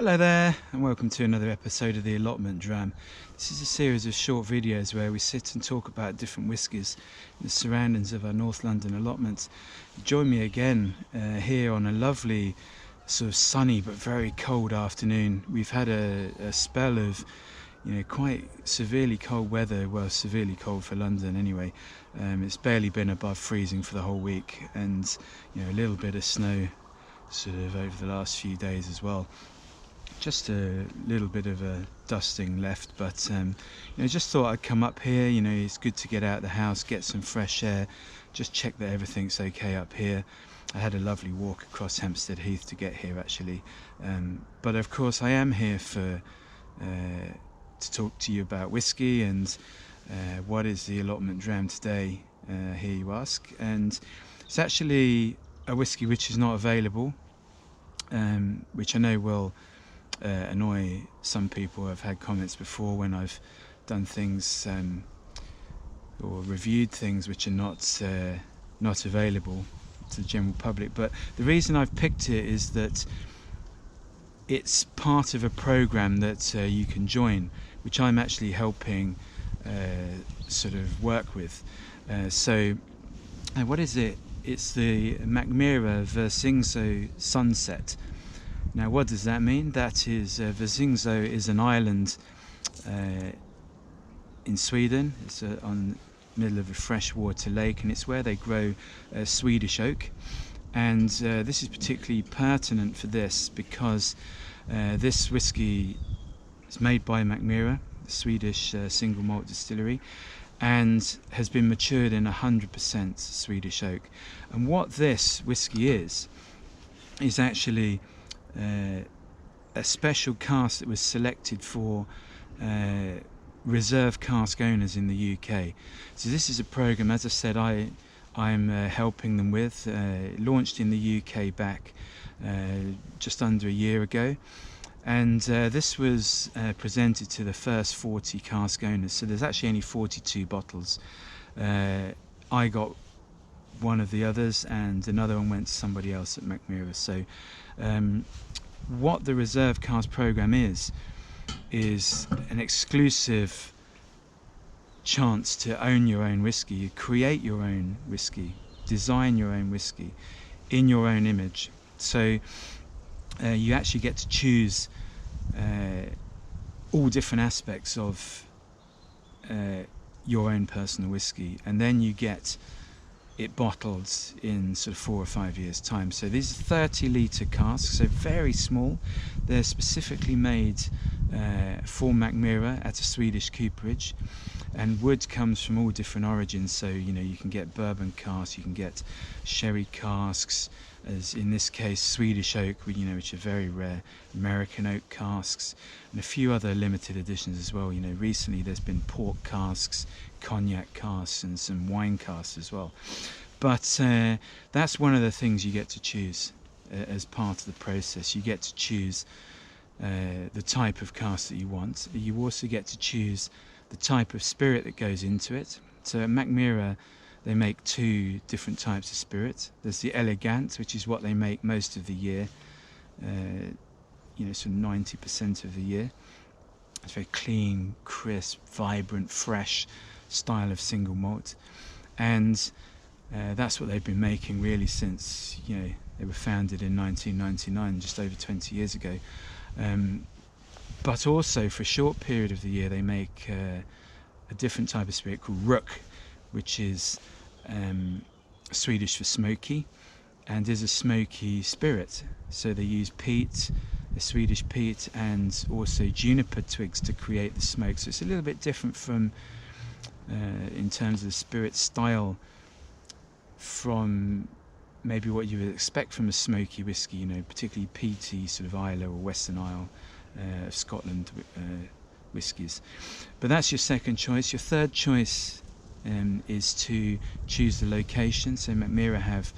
Hello there, and welcome to another episode of the Allotment Dram. This is a series of short videos where we sit and talk about different whiskies in the surroundings of our North London allotments. Join me again here on a lovely sort of sunny but very cold afternoon. We've had a spell of quite severely cold weather, well, severely cold for London anyway. It's barely been above freezing for the whole week, and a little bit of snow sort of over the last few days as well. Just a little bit of a dusting left, but just thought I'd come up here. It's good to get out of the house, get some fresh air, just check that everything's okay up here. I had a lovely walk across Hampstead Heath to get here actually, but of course I am here to talk to you about whiskey and what is the Allotment Dram today, here you ask. And it's actually a whiskey which is not available, which I know will annoy some people. I've had comments before when I've done things or reviewed things which are not available to the general public, but the reason I've picked it is that it's part of a program that you can join, which I'm actually helping sort of work with. So what is it? It's the Mackmyra Visingsö Sunset. Now, what does that mean? That is, Visingsö is an island in Sweden. It's on the middle of a freshwater lake, and it's where they grow Swedish Oak. And this is particularly pertinent for this because this whiskey is made by Mackmyra, the Swedish single malt distillery, and has been matured in 100% Swedish Oak. And what this whiskey is actually a special cask that was selected for reserve cask owners in the UK. So this is a program, as I said, I'm helping them with. Launched in the UK back just under a year ago, and this was presented to the first 40 cask owners. So there's actually only 42 bottles. I got one of the others, and another one went to somebody else at Mackmyra. So what the Reserve Cask program is an exclusive chance to own your own whiskey. You create your own whiskey, design your own whiskey in your own image. So you actually get to choose all different aspects of your own personal whiskey, and then you get it bottled in sort of 4 or 5 years time. So these are 30-litre casks, so very small. They're specifically made for Mackmyra at a Swedish cooperage, and wood comes from all different origins. So you can get bourbon casks, you can get sherry casks, as in this case Swedish Oak, which are very rare, American oak casks, and a few other limited editions as well. Recently there's been pork casks, cognac casks, and some wine casks as well. But that's one of the things you get to choose as part of the process. You get to choose the type of cask that you want. You also get to choose the type of spirit that goes into it. So at Mackmyra they make 2 different types of spirit. There's the elegant, which is what they make most of the year, sort of 90% of the year. It's very clean, crisp, vibrant, fresh style of single malt, and that's what they've been making really since they were founded in 1999, just over 20 years ago. But also for a short period of the year they make a different type of spirit called Rook, which is Swedish for smoky, and is a smoky spirit. So they use peat, a Swedish peat, and also juniper twigs to create the smoke. So it's a little bit different from in terms of the spirit style from maybe what you would expect from a smoky whiskey, particularly peaty sort of Islay or Western Isle of Scotland whiskies. But that's your second choice. Your third choice is to choose the location. So Mackmyra have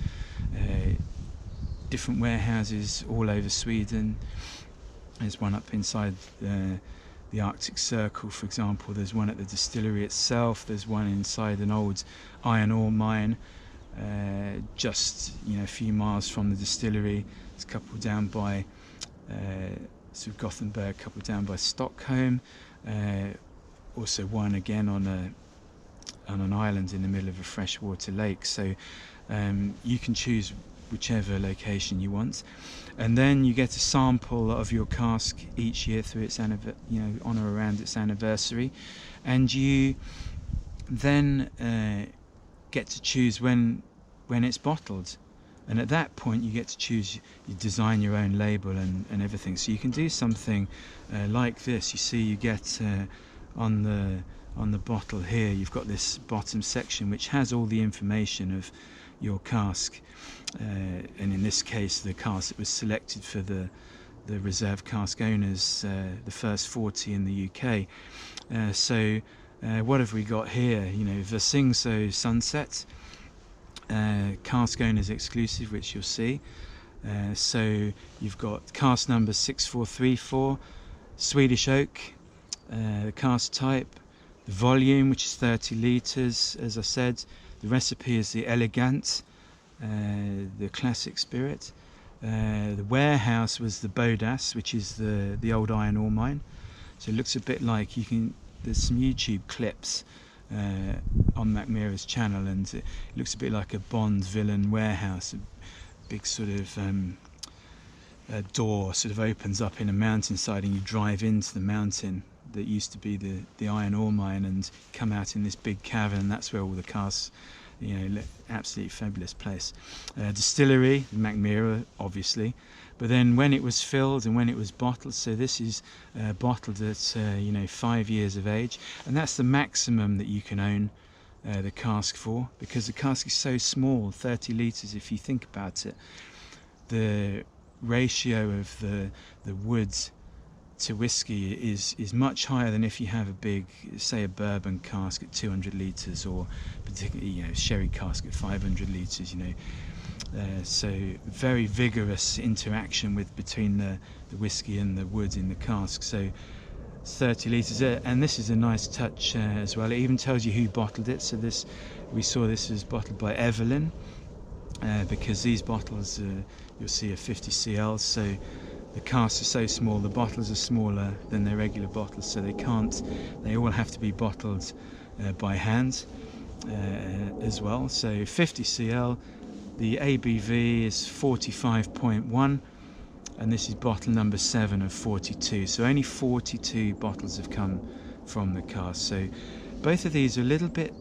different warehouses all over Sweden. There's one up inside the Arctic Circle, for example. There's one at the distillery itself. There's one inside an old iron ore mine, just a few miles from the distillery. There's a couple down by sort of Gothenburg, a couple down by Stockholm, also one again on an island in the middle of a freshwater lake. So you can choose whichever location you want, and then you get a sample of your cask each year through its on or around its anniversary, and you then get to choose when it's bottled, and at that point you get to choose, you design your own label and everything. So you can do something like this. You see, you get on the bottle here, you've got this bottom section which has all the information of your cask, and in this case the cask that was selected for the Reserve Cask owners, the first 40 in the UK. So what have we got here? Visingsö Sunset, cask owners exclusive, which you'll see. So you've got cask number 6434, Swedish Oak, the cask type, the volume, which is 30 litres, as I said. The recipe is the Elegant, the classic spirit. The warehouse was the Bodas, which is the old iron ore mine. So it looks a bit like, there's some YouTube clips on Mackmyra's channel, and it looks a bit like a Bond villain warehouse. A big sort of a door sort of opens up in a mountainside, and you drive into the mountain that used to be the iron ore mine, and come out in this big cavern, and that's where all the casks, absolutely fabulous place. Distillery, Mackmyra, obviously, but then when it was filled and when it was bottled, so this is bottled at 5 years of age, and that's the maximum that you can own the cask for, because the cask is so small, 30 litres. If you think about it, the ratio of the wood to whiskey is much higher than if you have a big, say, a bourbon cask at 200 litres, or particularly sherry cask at 500 litres. So very vigorous interaction between the whiskey and the wood in the cask. So 30 litres, and this is a nice touch as well. It even tells you who bottled it. So we saw this was bottled by Evelyn, because these bottles you'll see are 50 cl. So the casks are so small, the bottles are smaller than their regular bottles, so they all have to be bottled by hand as well. So 50 cl, the ABV is 45.1, and this is bottle number 7 of 42. So only 42 bottles have come from the cask. So both of these are a little bit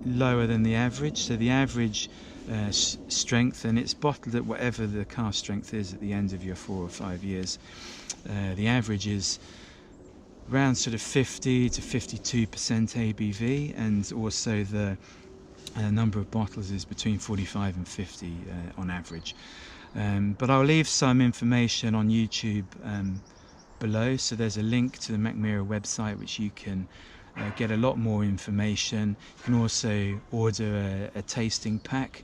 lower than the average. So the average strength, and it's bottled at whatever the cask strength is at the end of your 4 or 5 years. The average is around sort of 50 to 52% ABV, and also the number of bottles is between 45 and 50 on average. But I'll leave some information on YouTube below, so there's a link to the Mackmyra website which you can get a lot more information. You can also order a tasting pack,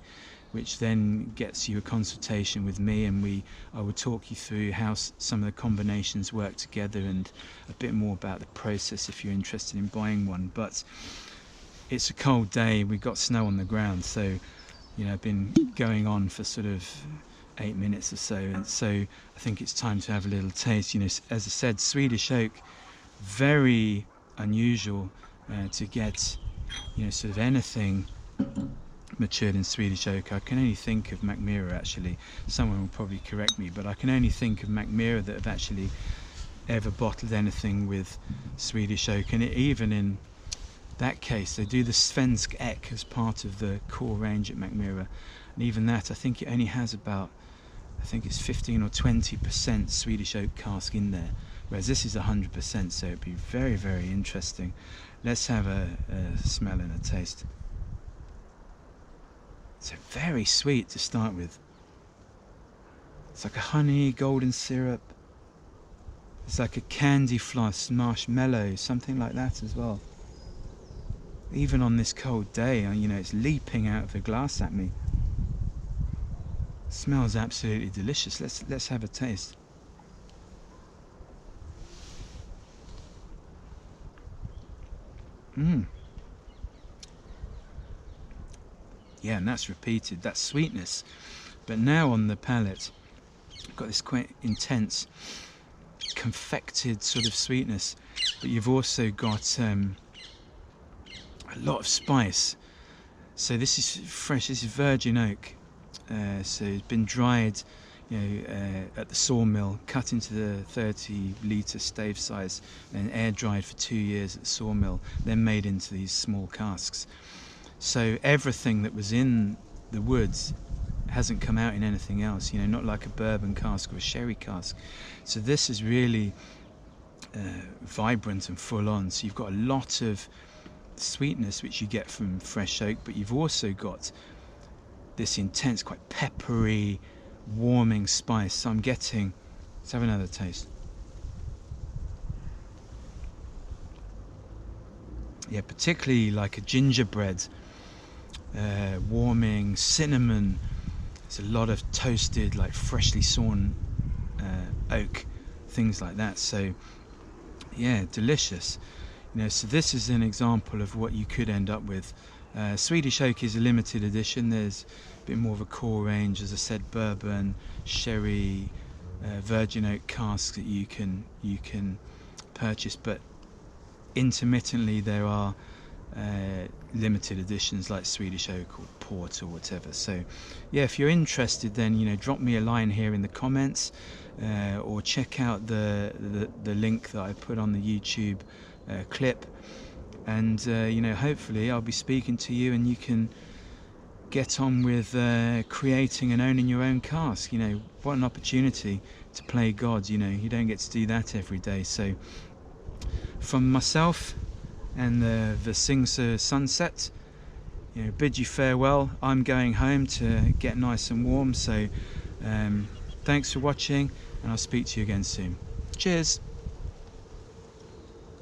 which then gets you a consultation with me, and I will talk you through how some of the combinations work together, and a bit more about the process if you're interested in buying one. But it's a cold day, we've got snow on the ground, so I've been going on for sort of 8 minutes or so, and so I think it's time to have a little taste. As I said, Swedish Oak, very unusual to get sort of anything matured in Swedish Oak. I can only think of Mackmyra, actually. Someone will probably correct me, but I can only think of Mackmyra that have actually ever bottled anything with Swedish Oak. And even in that case, they do the Svensk Ek as part of the core range at Mackmyra, and even that, I think it only has about, it's 15 or 20% Swedish Oak cask in there, whereas this is 100%, so it'd be very, very interesting. Let's have a smell and a taste. So very sweet to start with. It's like a honey, golden syrup. It's like a candy floss, marshmallow, something like that as well. Even on this cold day, it's leaping out of the glass at me. It smells absolutely delicious. Let's have a taste. Yeah, and that's repeated, that sweetness. But now on the palate, I've got this quite intense confected sort of sweetness, but you've also got a lot of spice. So this is fresh, this is virgin oak, so it's been dried, at the sawmill, cut into the 30-litre stave size, and air dried for 2 years at the sawmill, then made into these small casks. So everything that was in the woods hasn't come out in anything else, not like a bourbon cask or a sherry cask. So this is really vibrant and full on. So you've got a lot of sweetness which you get from fresh oak, but you've also got this intense, quite peppery, warming spice. So I'm getting, let's have another taste. Yeah, particularly like a gingerbread, warming cinnamon. There's a lot of toasted, like freshly sawn oak, things like that. So yeah, delicious. So this is an example of what you could end up with. Swedish Oak is a limited edition. There's a bit more of a core range, as I said, bourbon, sherry, virgin oak casks that you can purchase, but intermittently there are limited editions like Swedish Oak or port or whatever. So yeah, if you're interested, then drop me a line here in the comments, or check out the link that I put on the YouTube clip, and hopefully I'll be speaking to you and you can get on with creating and owning your own cask. What an opportunity to play God. You don't get to do that every day. So from myself and the Visingsö Sunset, bid you farewell. I'm going home to get nice and warm. So thanks for watching, and I'll speak to you again soon. Cheers.